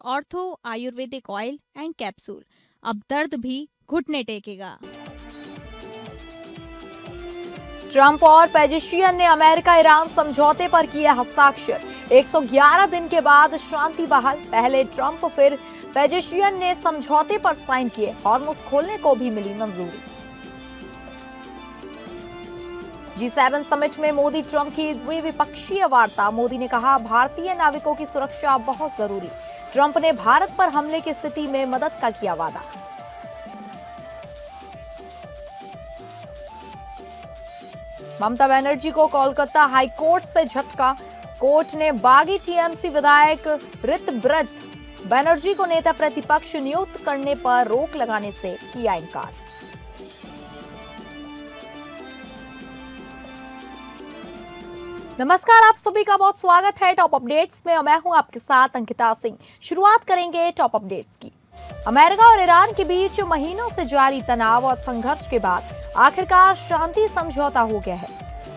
Ortho Ayurvedic oil and capsule. अब दर्द भी घुटने टेकेगा। ट्रंप और पेजिशियन ने अमेरिका ईरान समझौते पर किए हस्ताक्षर। 111 दिन के बाद शांति बहाल। पहले ट्रंप फिर पेजिशियन ने समझौते पर साइन किए। हॉर्मुज खोलने को भी मिली मंजूरी। G7 समिट में मोदी ट्रंप की द्विपक्षीय वार्ता। मोदी ने कहा भारतीय नाविकों की सुरक्षा बहुत जरूरी। ट्रंप ने भारत पर हमले की स्थिति में मदद का किया वादा। ममता बनर्जी को कोलकाता हाईकोर्ट से झटका। कोर्ट ने बागी टीएमसी विधायक ऋतब्रत बनर्जी को नेता प्रतिपक्ष नियुक्त करने पर रोक लगाने से किया इनकार। नमस्कार, आप सभी का बहुत स्वागत है टॉप अपडेट्स में। मैं हूं आपके साथ अंकिता सिंह। शुरुआत करेंगे टॉप अपडेट्स की। अमेरिका और ईरान के बीच महीनों से जारी तनाव और संघर्ष के बाद आखिरकार शांति समझौता हो गया है।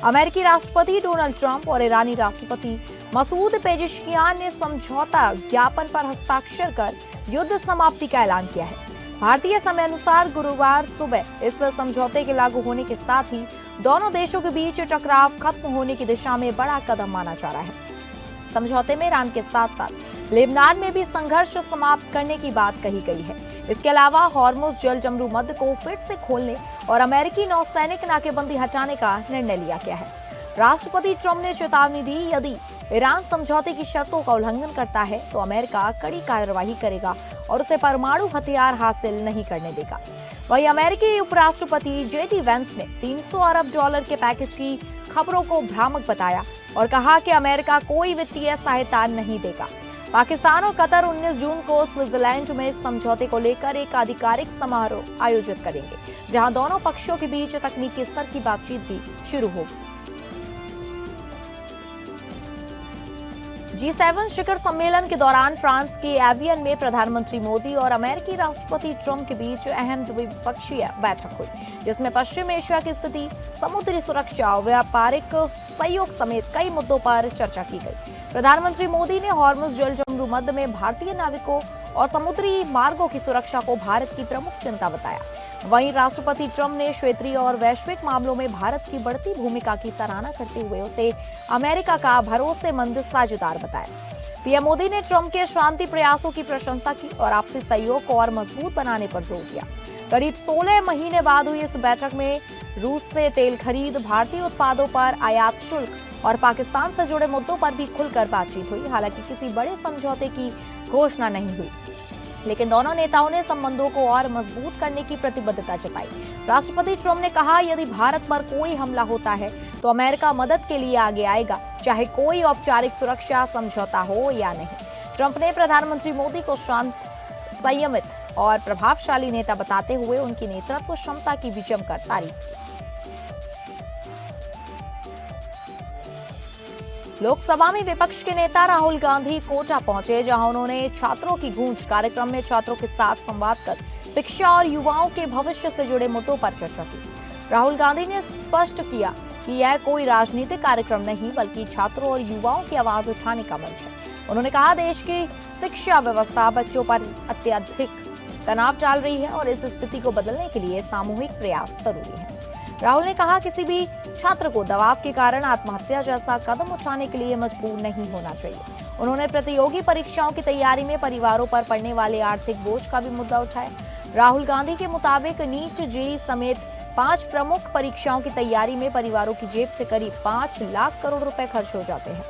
अमेरिकी राष्ट्रपति डोनाल्ड ट्रंप और ईरानी राष्ट्रपति मसूद पेजिशकियान ने समझौता ज्ञापन पर हस्ताक्षर कर युद्ध समाप्ति का ऐलान किया है। भारतीय समय अनुसार गुरुवार सुबह इस समझौते के लागू होने के साथ ही दोनों देशों के बीच टकराव खत्म होने की दिशा में बड़ा कदम माना जा रहा है। समझौते में ईरान के साथ साथ लेबनान में भी संघर्ष समाप्त करने की बात कही गई है। इसके अलावा हॉर्मुज जल जमरू मध्य को फिर से खोलने और अमेरिकी नौसैनिक नाकेबंदी हटाने का निर्णय लिया गया है। राष्ट्रपति ट्रंप ने चेतावनी दी, यदि ईरान समझौते की शर्तों का उल्लंघन करता है तो अमेरिका कड़ी कार्रवाई करेगा और उसे परमाणु हथियार हासिल नहीं करने देगा। वहीं अमेरिकी उपराष्ट्रपति जेडी वेंस ने $300 अरब के पैकेज की खबरों को भ्रामक बताया और कहा कि अमेरिका कोई वित्तीय सहायता नहीं देगा। पाकिस्तान और कतर 19 जून को स्विट्जरलैंड में इस समझौते को लेकर एक आधिकारिक समारोह आयोजित करेंगे, जहां दोनों पक्षों के बीच तकनीकी स्तर की बातचीत भी शुरू होगी। G7 शिखर सम्मेलन के दौरान फ्रांस के एवियन में प्रधानमंत्री मोदी और अमेरिकी राष्ट्रपति ट्रंप के बीच अहम द्विपक्षीय बैठक हुई, जिसमें पश्चिम एशिया की स्थिति, समुद्री सुरक्षा और व्यापारिक सहयोग समेत कई मुद्दों पर चर्चा की गई। प्रधानमंत्री मोदी ने हॉर्मुज जल जमरू मध्य में भारतीय नाविकों और समुद्री मार्गों की सुरक्षा को भारत की प्रमुख चिंता बताया। वहीं राष्ट्रपति ट्रंप ने क्षेत्रीय और वैश्विक मामलों में भारत की बढ़ती भूमिका की सराहना करते हुए उसे अमेरिका का भरोसेमंद साझेदार बताया। पीएम मोदी ने ट्रंप के शांति प्रयासों की प्रशंसा की और आपसी सहयोग को और मजबूत बनाने पर जोर दिया। करीब 16 महीने बाद हुई इस बैठक में रूस से तेल खरीद, भारतीय उत्पादों पर आयात शुल्क और पाकिस्तान से जुड़े मुद्दों पर भी खुलकर बातचीत हुई। हालांकि किसी बड़े समझौते की घोषणा नहीं हुई, लेकिन दोनों नेताओं ने संबंधों को और मजबूत करने की प्रतिबद्धता जताई। राष्ट्रपति ट्रंप ने कहा, यदि भारत पर कोई हमला होता है तो अमेरिका मदद के लिए आगे आएगा, चाहे कोई औपचारिक सुरक्षा समझौता हो या नहीं। ट्रंप ने प्रधानमंत्री मोदी को शांत, संयमित और प्रभावशाली नेता बताते हुए उनकी नेतृत्व क्षमता की भी जमकर तारीफ की। लोकसभा में विपक्ष के नेता राहुल गांधी कोटा पहुंचे, जहां उन्होंने छात्रों की गूंज कार्यक्रम में छात्रों के साथ संवाद कर शिक्षा और युवाओं के भविष्य से जुड़े मुद्दों पर चर्चा की। राहुल गांधी ने स्पष्ट किया कि यह कोई राजनीतिक कार्यक्रम नहीं, बल्कि छात्रों और युवाओं की आवाज उठाने का मंच है। उन्होंने कहा, देश की शिक्षा व्यवस्था बच्चों पर अत्यधिक तनाव डाल रही है और इस स्थिति को बदलने के लिए सामूहिक प्रयास जरूरी है। राहुल ने कहा, किसी भी छात्र को दबाव के कारण आत्महत्या जैसा कदम उठाने के लिए मजबूर नहीं होना चाहिए। उन्होंने प्रतियोगी परीक्षाओं की तैयारी में परिवारों पर पड़ने वाले आर्थिक बोझ का भी मुद्दा उठाया। राहुल गांधी के मुताबिक नीट, जेईई समेत 5 प्रमुख परीक्षाओं की तैयारी में परिवारों की जेब से करीब 5 लाख करोड़ रुपए खर्च हो जाते हैं।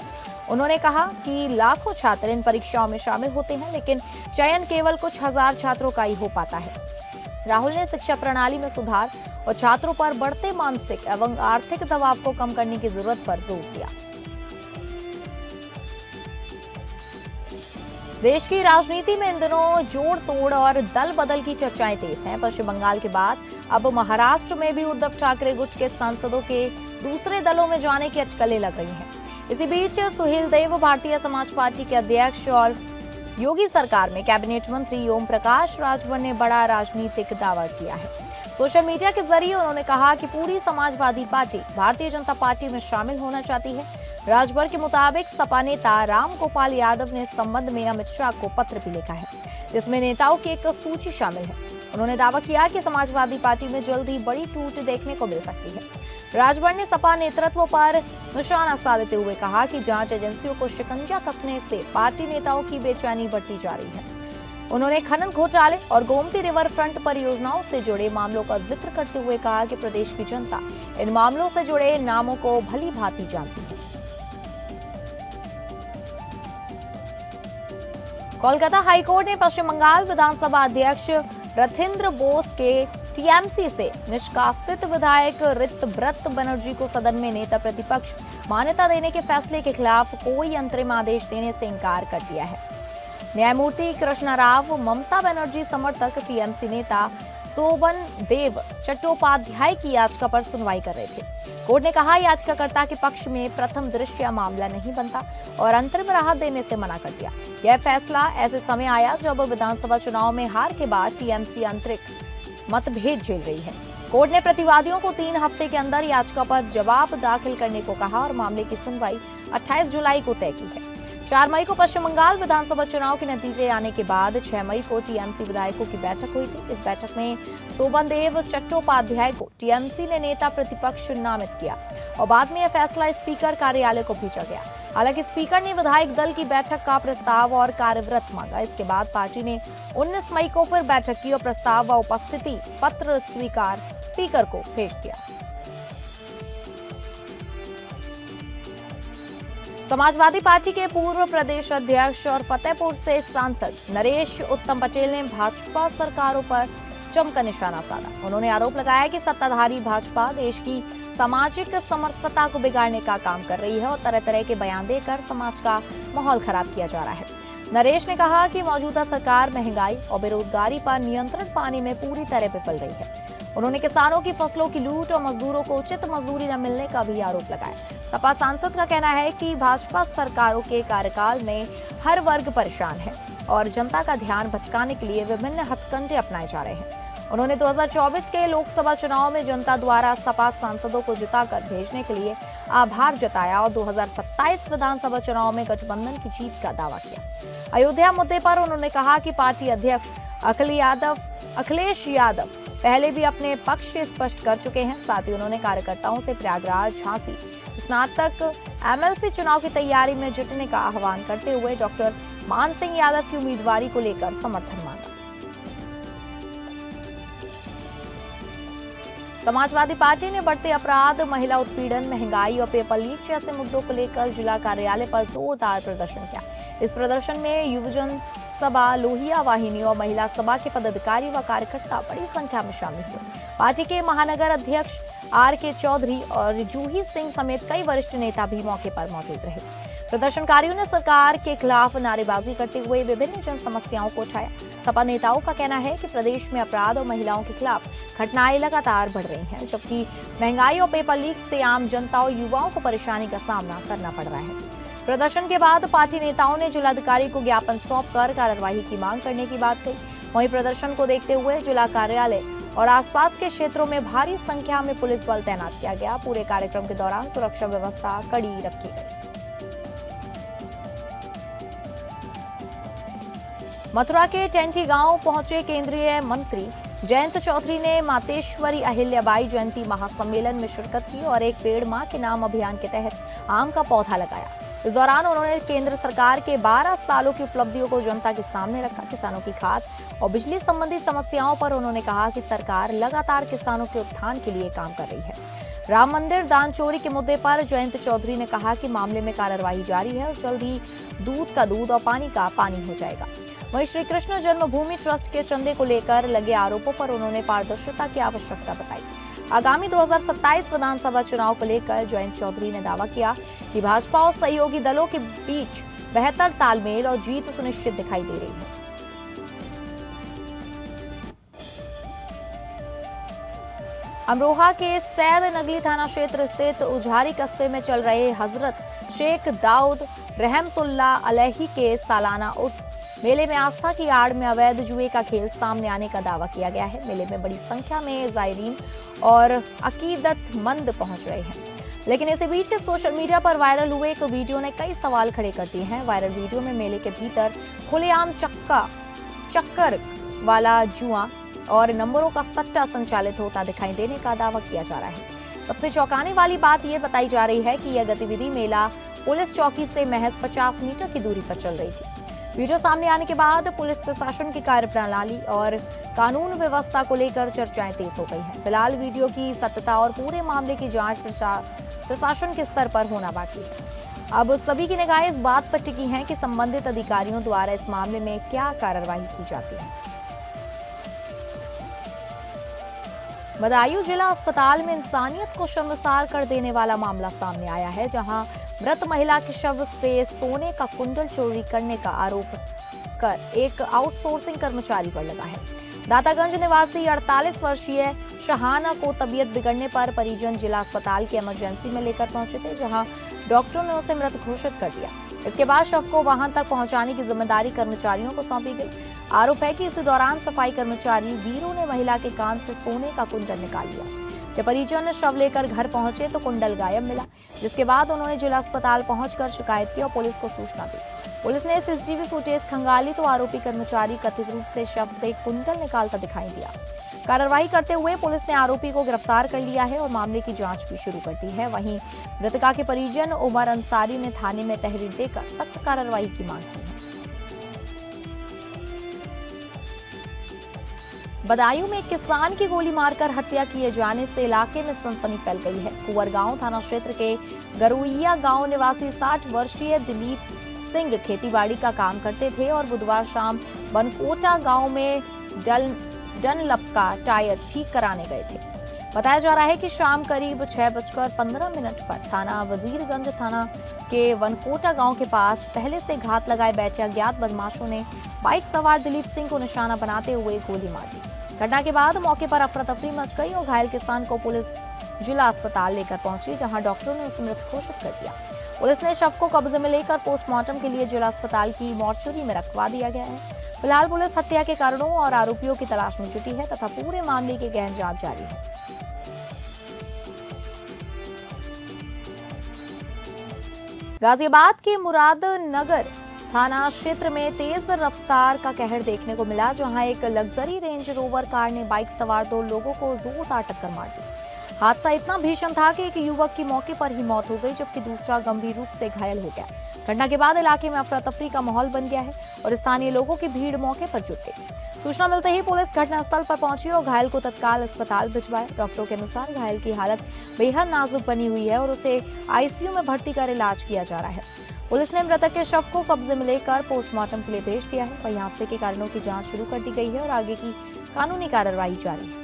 उन्होंने कहा कि लाखों छात्र इन परीक्षाओं में शामिल होते हैं, लेकिन चयन केवल कुछ हजार छात्रों का ही हो पाता है। राहुल ने शिक्षा प्रणाली में सुधार और छात्रों पर बढ़ते मानसिक एवं आर्थिक दबाव को कम करने की जरूरत पर जोर दिया। देश की राजनीति में इन दिनों जोड़ तोड़ और दल बदल की चर्चाएं तेज हैं। पश्चिम बंगाल के बाद अब महाराष्ट्र में भी उद्धव ठाकरे गुट के सांसदों के दूसरे दलों में जाने की अटकलें लग गई हैं। इसी बीच सुहेल देव भारतीय समाज पार्टी के अध्यक्ष और योगी सरकार में कैबिनेट मंत्री ओम प्रकाश राजभर ने बड़ा राजनीतिक दावा किया है। सोशल मीडिया के जरिए उन्होंने कहा कि पूरी समाजवादी पार्टी भारतीय जनता पार्टी में शामिल होना चाहती है। राजभर के मुताबिक सपा नेता राम गोपाल यादव ने इस संबंध में अमित शाह को पत्र भी लिखा है, जिसमें नेताओं की एक सूची शामिल है। उन्होंने दावा किया कि समाजवादी पार्टी में जल्द ही बड़ी टूट देखने को मिल सकती है। राजभर ने सपा नेतृत्व पर निशाना साधते हुए कहा कि जांच एजेंसियों को शिकंजा कसने से पार्टी नेताओं की बेचैनी बढ़ती जा रही है। उन्होंने खनन घोटाले और गोमती रिवर फ्रंट परियोजनाओं से जुड़े मामलों का जिक्र करते हुए कहा कि प्रदेश की जनता इन मामलों से जुड़े नामों को भली भांति जानती है। कोलकाता हाईकोर्ट ने पश्चिम बंगाल विधानसभा अध्यक्ष रथिंद्र बोस के टीएमसी से निष्कासित विधायक ऋतव्रत बनर्जी को सदन में नेता प्रतिपक्ष मान्यता देने के फैसले के खिलाफ कोई अंतरिम आदेश देने से इनकार कर दिया है। न्यायमूर्ति कृष्णा राव ममता बनर्जी समर्थक टीएमसी नेता शोभन देव चट्टोपाध्याय की याचिका पर सुनवाई कर रहे थे। कोर्ट ने कहा याचिकाकर्ता के पक्ष में प्रथम दृष्टया मामला नहीं बनता और अंतरिम राहत देने से मना कर दिया। यह फैसला ऐसे समय आया जब विधानसभा चुनाव में हार के बाद टीएमसी आंतरिक मतभेद झेल रही है। कोर्ट ने प्रतिवादियों को 3 हफ्ते के अंदर याचिका पर जवाब दाखिल करने को कहा और मामले की सुनवाई 28 जुलाई को तय की है। 4 मई को पश्चिम बंगाल विधानसभा चुनाव के नतीजे आने के बाद 6 मई को टीएमसी विधायकों की बैठक हुई थी। इस बैठक में शोभन देव चट्टोपाध्याय को टीएमसी ने नेता प्रतिपक्ष नामित किया और बाद में यह फैसला स्पीकर कार्यालय को भेजा गया। हालांकि स्पीकर ने विधायक दल की बैठक का प्रस्ताव और कार्यव्रत मांगा। इसके बाद पार्टी ने 19 मई को फिर बैठक की और प्रस्ताव व उपस्थिति पत्र स्पीकर को भेज दिया। समाजवादी पार्टी के पूर्व प्रदेश अध्यक्ष और फतेहपुर से सांसद नरेश उत्तम पटेल ने भाजपा सरकारों पर जमकर निशाना साधा। उन्होंने आरोप लगाया कि सत्ताधारी भाजपा देश की सामाजिक समरसता को बिगाड़ने का काम कर रही है और तरह तरह के बयान देकर समाज का माहौल खराब किया जा रहा है। नरेश ने कहा कि मौजूदा सरकार महंगाई और बेरोजगारी पर नियंत्रण पाने में पूरी तरह विफल रही है। उन्होंने किसानों की फसलों की लूट और मजदूरों को उचित मजदूरी न मिलने का भी आरोप लगाया। सपा सांसद का कहना है कि भाजपा सरकारों के कार्यकाल में हर वर्ग परेशान है और जनता का ध्यान भटकाने के लिए विभिन्न हथकंडे अपनाए जा रहे हैं। उन्होंने 2024 के लोकसभा चुनाव में जनता द्वारा सपा सांसदों को जिताकर भेजने के लिए आभार जताया और 2027 विधानसभा चुनाव में गठबंधन की जीत का दावा किया। अयोध्या मुद्दे पर उन्होंने कहा कि पार्टी अध्यक्ष अखिलेश यादव पहले भी अपने पक्ष स्पष्ट कर चुके हैं। साथ ही उन्होंने कार्यकर्ताओं से प्रयागराज, झांसी स्नातक एमएलसी चुनाव की तैयारी में जुटने का आह्वान करते हुए डॉक्टर मान सिंह यादव की उम्मीदवारी को लेकर समर्थन मांगा। समाजवादी पार्टी ने बढ़ते अपराध, महिला उत्पीड़न, महंगाई और पेपर लीक जैसे मुद्दों को लेकर जिला कार्यालय पर जोरदार प्रदर्शन किया। इस प्रदर्शन में युवजन सभा, लोहिया वाहिनी और महिला सभा के पदाधिकारी व कार्यकर्ता बड़ी संख्या में शामिल हुए। पार्टी के महानगर अध्यक्ष आर.के. चौधरी और जूही सिंह समेत कई वरिष्ठ नेता भी मौके पर मौजूद रहे। प्रदर्शनकारियों ने सरकार के खिलाफ नारेबाजी करते हुए विभिन्न जन समस्याओं को उठाया। सपा नेताओं का कहना है कि प्रदेश में अपराध और महिलाओं के खिलाफ घटनाएं लगातार बढ़ रही हैं, जबकि महंगाई और पेपर लीक से आम जनता और युवाओं को परेशानी का सामना करना पड़ रहा है। प्रदर्शन के बाद पार्टी नेताओं ने जिलाधिकारी को ज्ञापन सौंपकर कार्रवाई की मांग करने की बात कही। वहीं प्रदर्शन को देखते हुए जिला कार्यालय और आसपास के क्षेत्रों में भारी संख्या में पुलिस बल तैनात किया गया। पूरे कार्यक्रम के दौरान सुरक्षा व्यवस्था कड़ी रखी गई। मथुरा के टेंटी गांव पहुंचे केंद्रीय मंत्री जयंत चौधरी ने मातेश्वरी अहिल्याबाई जयंती महासम्मेलन में शिरकत की और एक पेड़ मां के नाम अभियान के तहत आम का पौधा लगाया। इस दौरान उन्होंने केंद्र सरकार के 12 सालों की उपलब्धियों को जनता के सामने रखा। किसानों की खाद और बिजली संबंधी समस्याओं पर उन्होंने कहा कि सरकार लगातार किसानों के उत्थान के लिए काम कर रही है। राम मंदिर दान चोरी के मुद्दे पर जयंत चौधरी ने कहा कि मामले में कार्रवाई जारी है और जल्द ही दूध का दूध और पानी का पानी हो जाएगा। वहीं श्री कृष्ण जन्मभूमि ट्रस्ट के चंदे को लेकर लगे आरोपों पर उन्होंने पारदर्शिता की आवश्यकता बताई। आगामी 2027 विधानसभा चुनाव को लेकर जयंत चौधरी ने दावा किया कि भाजपा और सहयोगी दलों के बीच बेहतर तालमेल और जीत सुनिश्चित दिखाई दे रही है। अमरोहा के सैद नगली थाना क्षेत्र स्थित उझारी कस्बे में चल रहे हजरत शेख दाऊद रहमतुल्लाह अलैहि के सालाना उर्स मेले में आस्था की आड़ में अवैध जुए का खेल सामने आने का दावा किया गया है। मेले में बड़ी संख्या में जायरीन और अकीदतमंद पहुंच रहे हैं। लेकिन इसी बीच सोशल मीडिया पर वायरल हुए एक वीडियो ने कई सवाल खड़े कर दिए हैं। वायरल वीडियो में मेले के भीतर खुलेआम चक्कर वाला जुआ और नंबरों का सट्टा संचालित होता दिखाई देने का दावा किया जा रहा है। सबसे चौंकाने वाली बात यह बताई जा रही है कि यह गतिविधि मेला पुलिस चौकी से महज 50 मीटर की दूरी पर चल रही थी। वीडियो सामने आने के बाद पुलिस प्रशासन की कार्यप्रणाली और कानून व्यवस्था को लेकर चर्चाएं तेज हो गई हैं। फिलहाल वीडियो की सत्यता और पूरे मामले की जांच प्रशासन के स्तर पर होना बाकी है। अब सभी की निगाहें इस बात पर टिकी हैं कि संबंधित अधिकारियों द्वारा इस मामले में क्या कार्रवाई की जाती है। बदायूं जिला अस्पताल में इंसानियत को शर्मसार कर देने वाला मामला सामने आया है, जहां मृत महिला के शव से सोने का कुंडल चोरी करने का आरोप कर एक आउटसोर्सिंग कर्मचारी पर लगा है। दातागंज निवासी 48 वर्षीय शहाना को तबीयत बिगड़ने पर परिजन जिला अस्पताल की इमरजेंसी में लेकर पहुंचे थे, जहां डॉक्टरों ने उसे मृत घोषित कर दिया। इसके बाद शव को वहां तक पहुंचाने की जिम्मेदारी कर्मचारियों को सौंपी गई। आरोप है कि इस दौरान सफाई कर्मचारी वीरू ने महिला के कान से सोने का कुंडल निकाल लिया। जब परिजन शव लेकर घर पहुंचे तो कुंडल गायब मिला, जिसके बाद उन्होंने जिला अस्पताल पहुंचकर शिकायत की और पुलिस को सूचना दी। पुलिस ने सीसीटीवी फुटेज खंगाली तो आरोपी कर्मचारी कथित रूप से शव से कुंडल निकालता दिखाई दिया। कार्रवाई करते हुए पुलिस ने आरोपी को गिरफ्तार कर लिया है और मामले की जांच भी शुरू कर दी है। वहीं मृतका के परिजन उमर अंसारी ने थाने में तहरीर देकर सख्त कार्रवाई की मांग की है। बदायूं में एक किसान की गोली मारकर हत्या किए जाने से इलाके में सनसनी फैल गई है। कुंवरगांव थाना क्षेत्र के गरुइया गांव निवासी 60 वर्षीय दिलीप सिंह खेतीबाड़ी का काम करते थे और बुधवार शाम बनकोटा गांव में डनलप का टायर ठीक कराने गए थे। बताया जा रहा है कि शाम करीब 6:15 पर थाना वजीरगंज थाना के वनकोटा गांव के पास पहले से घात लगाए बैठे अज्ञात बदमाशों ने बाइक सवार दिलीप सिंह को निशाना बनाते हुए गोली मार दी। घटना के बाद मौके पर अफरा तफरी मच गई और घायल किसान को पुलिस जिला अस्पताल लेकर पहुंची, जहां डॉक्टरों ने उसे मृत घोषित कर दिया। पुलिस ने शव को कब्जे में लेकर पोस्टमार्टम के लिए जिला अस्पताल की मॉर्चरी में रखवा दिया गया है। फिलहाल पुलिस हत्या के कारणों और आरोपियों की तलाश में जुटी है तथा पूरे मामले की गहन जांच जारी है। गाजियाबाद के मुरादनगर थाना क्षेत्र में तेज रफ्तार का कहर देखने को मिला, जहां एक लग्जरी रेंज रोवर कार ने बाइक सवार 2 लोगों को जोरदार टक्कर मार दी। हादसा इतना भीषण था कि एक युवक की मौके पर ही मौत हो गई, जबकि दूसरा गंभीर रूप से घायल हो गया। घटना के बाद इलाके में अफरा तफरी का माहौल बन गया है और स्थानीय लोगों की भीड़ मौके पर जुट गई। सूचना मिलते ही पुलिस घटनास्थल पर पहुंची और घायल को तत्काल अस्पताल भिजवाया। डॉक्टरों के अनुसार घायल की हालत बेहद नाजुक बनी हुई है और उसे आईसीयू में भर्ती कर इलाज किया जा रहा है। पुलिस ने मृतक के शव को कब्जे में लेकर पोस्टमार्टम के लिए भेज दिया है। वहीं हादसे के कारणों की जांच शुरू कर दी गई है और आगे की कानूनी कार्रवाई जारी है।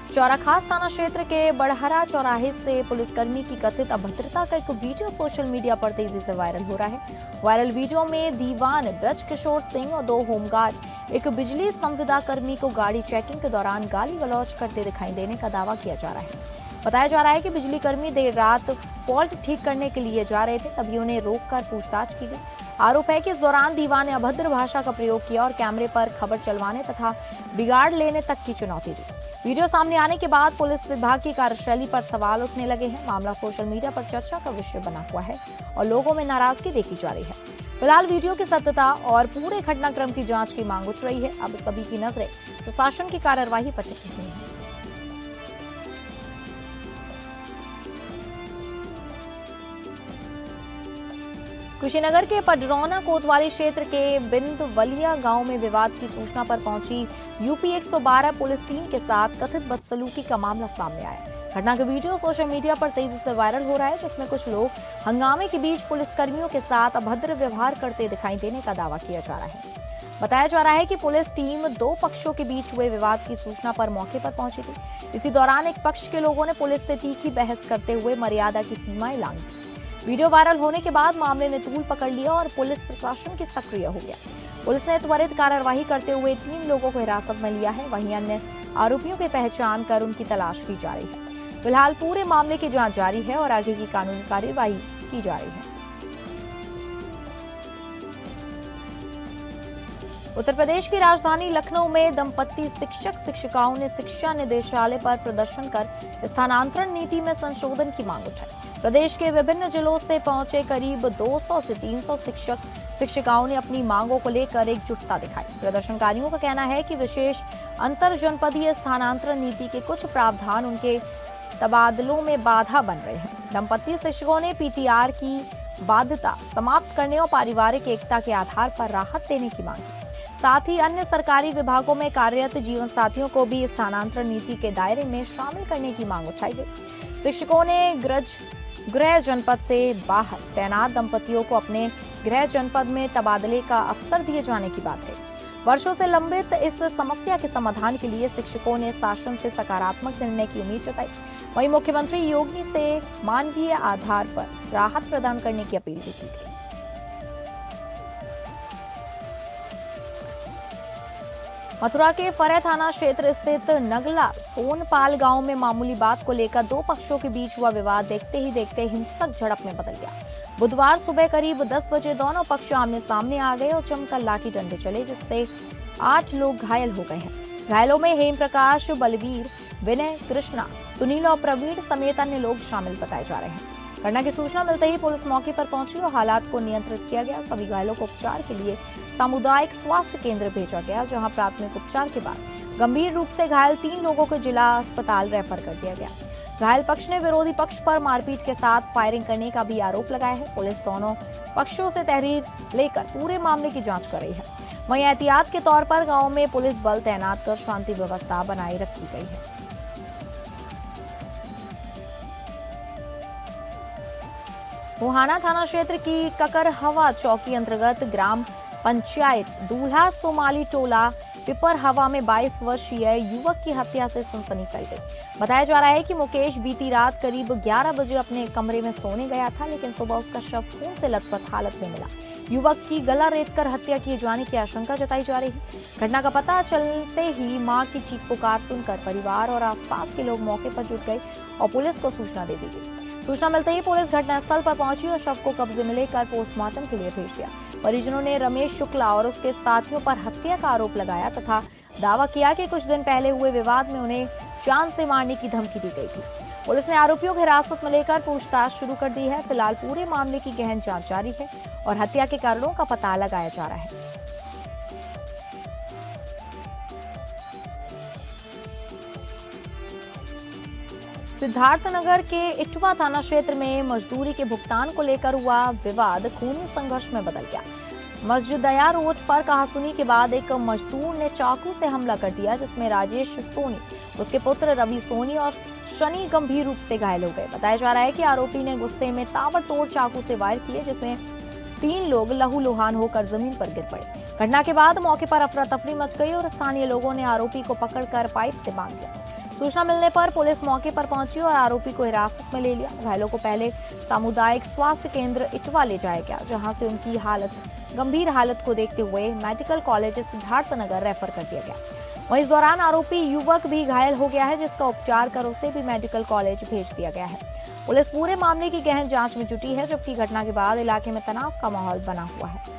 चौराखास थाना क्षेत्र के बड़हरा चौराहे से पुलिसकर्मी की कथित अभद्रता का एक वीडियो सोशल मीडिया पर तेजी से वायरल हो रहा है। वायरल वीडियो में दीवान ब्रज किशोर सिंह और 2 होमगार्ड एक बिजली संविदा कर्मी को गाड़ी चेकिंग के दौरान गाली गलौज करते दिखाई देने का दावा किया जा रहा है। बताया जा रहा है कि बिजली कर्मी देर रात फॉल्ट ठीक करने के लिए जा रहे थे, तभी उन्हें रोककर पूछताछ की गई। आरोप है कि इस दौरान दीवान ने अभद्र भाषा का प्रयोग किया और कैमरे पर खबर चलवाने तथा बिगाड़ लेने तक की चुनौती दी। वीडियो सामने आने के बाद पुलिस विभाग की कार्यशैली पर सवाल उठने लगे हैं। मामला सोशल मीडिया पर चर्चा का विषय बना हुआ है और लोगों में नाराजगी देखी जा रही है। फिलहाल वीडियो की सत्यता और पूरे घटनाक्रम की जांच की मांग उठ रही है। अब सभी की नजरें प्रशासन की कार्यवाही पर टिकी हुई है। कुशीनगर के पडरौना कोतवाली क्षेत्र के बिंदवलिया गांव में विवाद की सूचना पर पहुंची यूपी 112 पुलिस टीम के साथ कथित बदसलूकी का मामला सामने आया। घटना का वीडियो सोशल मीडिया पर तेजी से वायरल हो रहा है, जिसमें कुछ लोग हंगामे के बीच पुलिसकर्मियों के साथ अभद्र व्यवहार करते दिखाई देने का दावा किया जा रहा है। बताया जा रहा है कि पुलिस टीम 2 पक्षों के बीच हुए विवाद की सूचना पर मौके पर पहुंची थी। इसी दौरान एक पक्ष के लोगों ने पुलिस से तीखी बहस करते हुए मर्यादा की सीमाएं लांघी। वीडियो वायरल होने के बाद मामले ने तूल पकड़ लिया और पुलिस प्रशासन की सक्रिय हो गया। पुलिस ने त्वरित कार्यवाही करते हुए 3 लोगों को हिरासत में लिया है। वहीं अन्य आरोपियों की पहचान कर उनकी तलाश की जा रही है। फिलहाल पूरे मामले की जांच जारी है और आगे की कानूनी कार्यवाही की जा रही है। उत्तर प्रदेश की राजधानी लखनऊ में दंपत्ति शिक्षक शिक्षिकाओं ने शिक्षा निदेशालय पर प्रदर्शन कर स्थानांतरण नीति में संशोधन की मांग उठाई। प्रदेश के विभिन्न जिलों से पहुंचे करीब 200 से 300 शिक्षक शिक्षिकाओं ने अपनी मांगों को लेकर एकजुटता दिखाई। प्रदर्शनकारियों का कहना है कि विशेष अंतर जनपदीय स्थानांतरण नीति के कुछ प्रावधान उनके तबादलों में बाधा बन रहे हैं। दंपत्ति शिक्षकों ने पीटीआर की बाध्यता समाप्त करने और पारिवारिक एकता के आधार पर राहत देने की मांग की। साथ ही अन्य सरकारी विभागों में कार्यरत जीवन साथियों को भी स्थानांतरण नीति के दायरे में शामिल करने की मांग उठाई गई। शिक्षकों ने गृह जनपद से बाहर तैनात दंपतियों को अपने गृह जनपद में तबादले का अवसर दिए जाने की बात है। वर्षों से लंबित इस समस्या के समाधान के लिए शिक्षकों ने शासन से सकारात्मक निर्णय की उम्मीद जताई। वहीं मुख्यमंत्री योगी से मानवीय आधार पर राहत प्रदान करने की अपील भी की गई। मथुरा के फरे थाना क्षेत्र स्थित नगला सोनपाल गांव में मामूली बात को लेकर दो पक्षों के बीच हुआ विवाद देखते ही देखते हिंसक झड़प में बदल गया। बुधवार सुबह करीब 10 बजे दोनों पक्ष आमने सामने आ गए और जमकर लाठी डंडे चले, जिससे 8 लोग घायल हो गए हैं। घायलों में हेम प्रकाश, बलवीर, विनय, कृष्णा, सुनील और प्रवीण समेत अन्य लोग शामिल बताए जा रहे हैं। घटना की सूचना मिलते ही पुलिस मौके पर पहुंची और हालात को नियंत्रित किया गया। सभी घायलों को उपचार के लिए सामुदायिक स्वास्थ्य केंद्र भेजा गया, जहां प्राथमिक उपचार के बाद गंभीर रूप से घायल 3 लोगों को जिला अस्पताल रेफर कर दिया गया। घायल पक्ष ने विरोधी पक्ष पर मारपीट के साथ फायरिंग करने का भी आरोप लगाया है। पुलिस दोनों पक्षों से तहरीर लेकर पूरे मामले की जांच कर रही है। वहीं एहतियात के तौर पर गाँव में पुलिस बल तैनात कर शांति व्यवस्था बनाए रखी गई है। मुहाना थाना क्षेत्र की ककरहवा चौकी अंतर्गत ग्राम पंचायत दूल्हा सोमाली टोला पिपर हवा में 22 वर्षीय युवक की हत्या से सनसनी फैल गई। बताया जा रहा है कि मुकेश बीती रात करीब 11 बजे अपने कमरे में सोने गया था, लेकिन सुबह उसका शव खून से लथपथ हालत में मिला। युवक की गला रेतकर हत्या किए जाने की आशंका जताई जा रही है। घटना का पता चलते ही मां की चीख पुकार सुनकर परिवार और आसपास के लोग मौके पर जुट गए और पुलिस को सूचना दे दी गई। सूचना मिलते ही पुलिस घटनास्थल पर पहुंची और शव को कब्जे में लेकर पोस्टमार्टम के लिए भेज दिया। परिजनों ने रमेश शुक्ला और उसके साथियों पर हत्या का आरोप लगाया तथा दावा किया कि कुछ दिन पहले हुए विवाद में उन्हें जान से मारने की धमकी दी गई थी। पुलिस ने आरोपियों को हिरासत में लेकर पूछताछ शुरू कर दी है। फिलहाल पूरे मामले की गहन जांच जारी है और हत्या के कारणों का पता लगाया जा रहा है। सिद्धार्थनगर के इटवा थाना क्षेत्र में मजदूरी के भुगतान को लेकर हुआ विवाद खूनी संघर्ष में बदल गया। मस्जिदया रोड पर कहासुनी के बाद एक मजदूर ने चाकू से हमला कर दिया, जिसमें राजेश सोनी, उसके पुत्र रवि सोनी और शनि गंभीर रूप से घायल हो गए। बताया जा रहा है कि आरोपी ने गुस्से में ताबड़तोड़ चाकू से वार किए, जिसमें 3 लोग लहूलुहान होकर जमीन पर गिर पड़े। घटना के बाद मौके पर अफरा तफरी मच गई और स्थानीय लोगों ने आरोपी को पकड़कर पाइप से बांध दिया। सूचना मिलने पर पुलिस मौके पर पहुंची और आरोपी को हिरासत में ले लिया। घायलों को पहले सामुदायिक स्वास्थ्य केंद्र इटवा ले जाया गया, जहां से उनकी गंभीर हालत को देखते हुए मेडिकल कॉलेज सिद्धार्थनगर रेफर कर दिया गया। वहीं इस दौरान आरोपी युवक भी घायल हो गया है, जिसका उपचार कर उसे भी मेडिकल कॉलेज भेज दिया गया है। पुलिस पूरे मामले की गहन जांच में जुटी है, जबकि घटना के बाद इलाके में तनाव का माहौल बना हुआ है।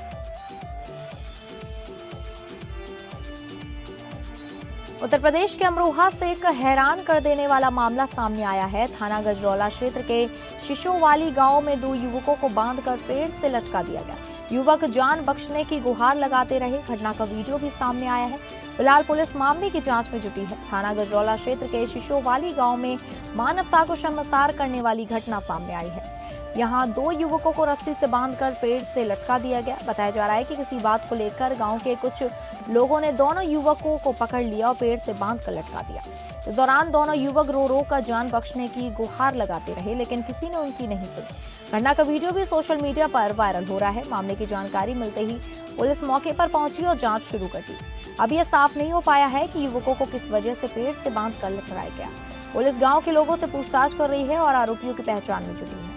उत्तर प्रदेश के अमरोहा से एक हैरान कर देने वाला मामला सामने आया है। थाना गजरौला क्षेत्र के शिशोवाली गांव में 2 युवकों को बांधकर पेड़ से लटका दिया गया। युवक जान बख्शने की गुहार लगाते रहे। घटना का वीडियो भी सामने आया है। फिलहाल पुलिस मामले की जांच में जुटी है। थाना गजरौला क्षेत्र के शिशोवाली गांव में मानवता को शर्मसार करने वाली घटना सामने आई है। यहाँ 2 युवकों को रस्सी से बांधकर पेड़ से लटका दिया गया। बताया जा रहा है कि किसी बात को लेकर गांव के कुछ लोगों ने दोनों युवकों को पकड़ लिया और पेड़ से बांधकर लटका दिया। इस दौरान दोनों युवक रो रो कर जान बख्शने की गुहार लगाते रहे, लेकिन किसी ने उनकी नहीं सुनी। घटना का वीडियो भी सोशल मीडिया पर वायरल हो रहा है। मामले की जानकारी मिलते ही पुलिस मौके पर पहुंची और जांच शुरू कर दी। अब यह साफ नहीं हो पाया है कि युवकों को किस वजह से पेड़ से बांधकर लटकाया गया। पुलिस गाँव के लोगों से पूछताछ कर रही है और आरोपियों की पहचान में जुटी है।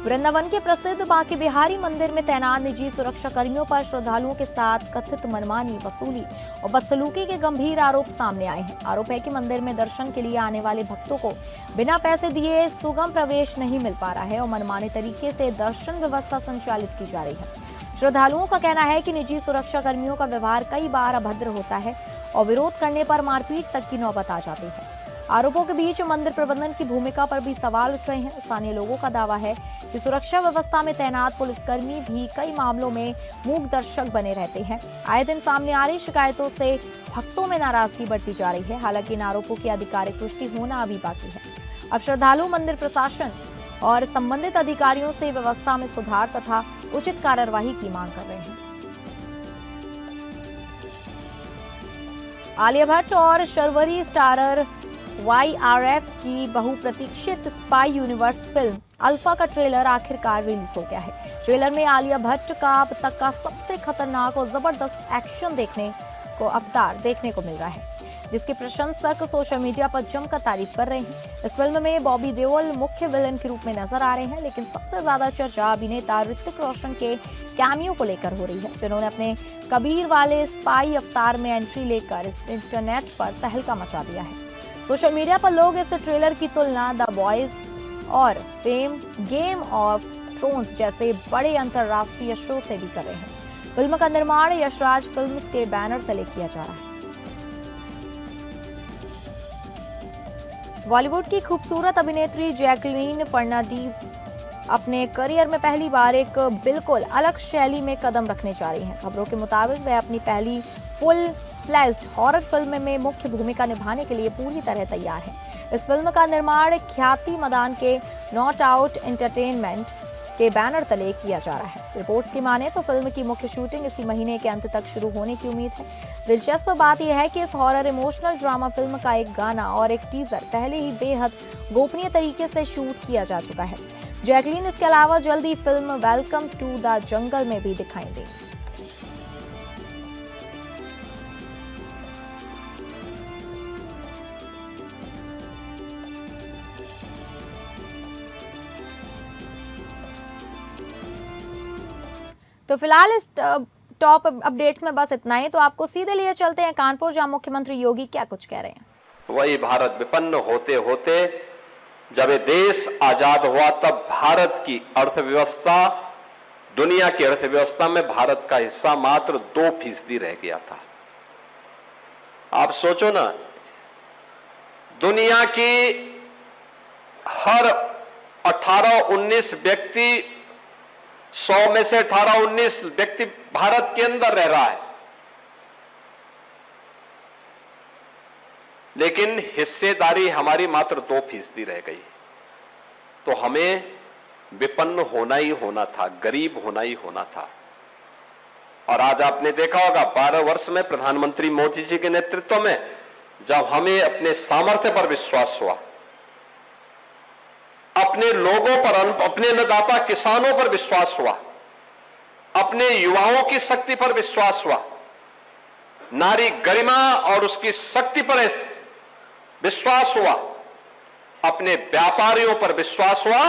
वृंदावन के प्रसिद्ध बांके बिहारी मंदिर में तैनात निजी सुरक्षा कर्मियों पर श्रद्धालुओं के साथ कथित मनमानी, वसूली और बदसलूकी के गंभीर आरोप सामने आए हैं। आरोप है कि मंदिर में दर्शन के लिए आने वाले भक्तों को बिना पैसे दिए सुगम प्रवेश नहीं मिल पा रहा है और मनमाने तरीके से दर्शन व्यवस्था संचालित की जा रही है। श्रद्धालुओं का कहना है कि निजी सुरक्षा कर्मियों का व्यवहार कई बार अभद्र होता है और विरोध करने पर मारपीट तक की नौबत आ जाती है। आरोपों के बीच मंदिर प्रबंधन की भूमिका पर भी सवाल उठ रहे हैं। स्थानीय लोगों का दावा है कि सुरक्षा व्यवस्था में तैनात पुलिसकर्मी भी कई मामलों में मूक दर्शक बने रहते हैं। आए दिन सामने आ रही शिकायतों से भक्तों में नाराजगी बढ़ती जा रही है। हालांकि इन आरोपों की आधिकारिक पुष्टि होना अभी बाकी है। अब श्रद्धालु मंदिर प्रशासन और संबंधित अधिकारियों से व्यवस्था में सुधार तथा उचित कार्रवाई की मांग कर रहे हैं। आलिया भट्ट और शर्वरी स्टारर YRF की बहुप्रतीक्षित स्पाई यूनिवर्स फिल्म अल्फा का ट्रेलर आखिरकार रिलीज हो गया है। ट्रेलर में आलिया भट्ट का अब तक का सबसे खतरनाक और जबरदस्त एक्शन अवतार देखने को मिल रहा है, जिसके प्रशंसक सोशल मीडिया पर जमकर तारीफ कर रहे हैं। इस फिल्म में बॉबी देओल मुख्य विलेन के रूप में नजर आ रहे हैं, लेकिन सबसे ज्यादा चर्चा अभिनेता ऋतिक रोशन के कैमियो को लेकर हो रही है, जिन्होंने अपने कबीर वाले स्पाई अवतार में एंट्री लेकर इंटरनेट पर तहलका मचा दिया है। सोशल मीडिया पर लोग इस ट्रेलर की तुलना द बॉयज और फेम, गेम ऑफ थ्रोन्स जैसे बड़े अंतरराष्ट्रीय शो से भी कर रहे हैं। फिल्म का निर्माण यशराज फिल्म्स के बैनर तले किया जा रहा है। बॉलीवुड की खूबसूरत अभिनेत्री जैकलीन फर्नांडीज अपने करियर में पहली बार एक बिल्कुल अलग शैली में कदम रखने जा रही हैं। खबरों के मुताबिक वह अपनी पहली फुल फ्लैश्ड हॉरर फिल्म में मुख्य भूमिका निभाने के लिए पूरी तरह तैयार है। इस फिल्म का निर्माण ख्याति मदान के नॉट आउट एंटरटेनमेंट के बैनर तले किया जा रहा है। रिपोर्ट्स की माने तो फिल्म की मुख्य शूटिंग इसी महीने के अंत तक शुरू होने की उम्मीद है। दिलचस्प बात यह है कि इस हॉरर इमोशनल ड्रामा फिल्म का एक गाना और एक टीजर पहले ही बेहद गोपनीय तरीके से शूट किया जा चुका है। जैकलीन इसके अलावा जल्द ही film welcome to the jungle में भी दिखाई देगी। तो फिलहाल इस टॉप अपडेट्स में बस इतना ही। तो आपको सीधे लिए चलते हैं कानपुर, जहां मुख्यमंत्री योगी क्या कुछ कह रहे हैं। वही भारत विपन्न होते होते जब ये देश आजाद हुआ तब भारत की अर्थव्यवस्था, दुनिया की अर्थव्यवस्था में भारत का हिस्सा मात्र 2% रह गया था। आप सोचो ना, दुनिया की हर 18-19 व्यक्ति, 100 में से 18-19 व्यक्ति भारत के अंदर रह रहा है, लेकिन हिस्सेदारी हमारी मात्र 2% रह गई। तो हमें विपन्न होना ही होना था, गरीब होना ही होना था। और आज आपने देखा होगा 12 वर्ष में प्रधानमंत्री मोदी जी के नेतृत्व में जब हमें अपने सामर्थ्य पर विश्वास हुआ, अपने लोगों पर, अपने अन्नदाता किसानों पर विश्वास हुआ, अपने युवाओं की शक्ति पर विश्वास हुआ, नारी गरिमा और उसकी शक्ति पर विश्वास हुआ, अपने व्यापारियों पर विश्वास हुआ,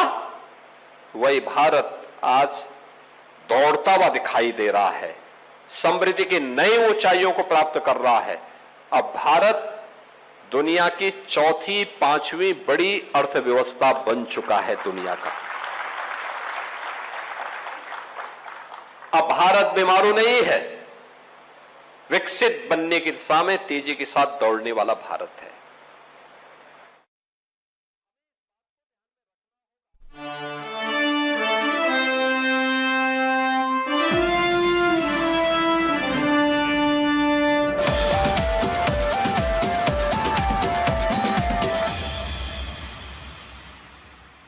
वही भारत आज दौड़ता हुआ दिखाई दे रहा है, समृद्धि की नई ऊंचाइयों को प्राप्त कर रहा है। अब भारत दुनिया की 4वीं 5वीं बड़ी अर्थव्यवस्था बन चुका है दुनिया का। अब भारत बीमारू नहीं है, विकसित बनने की दिशा में तेजी के साथ दौड़ने वाला भारत है।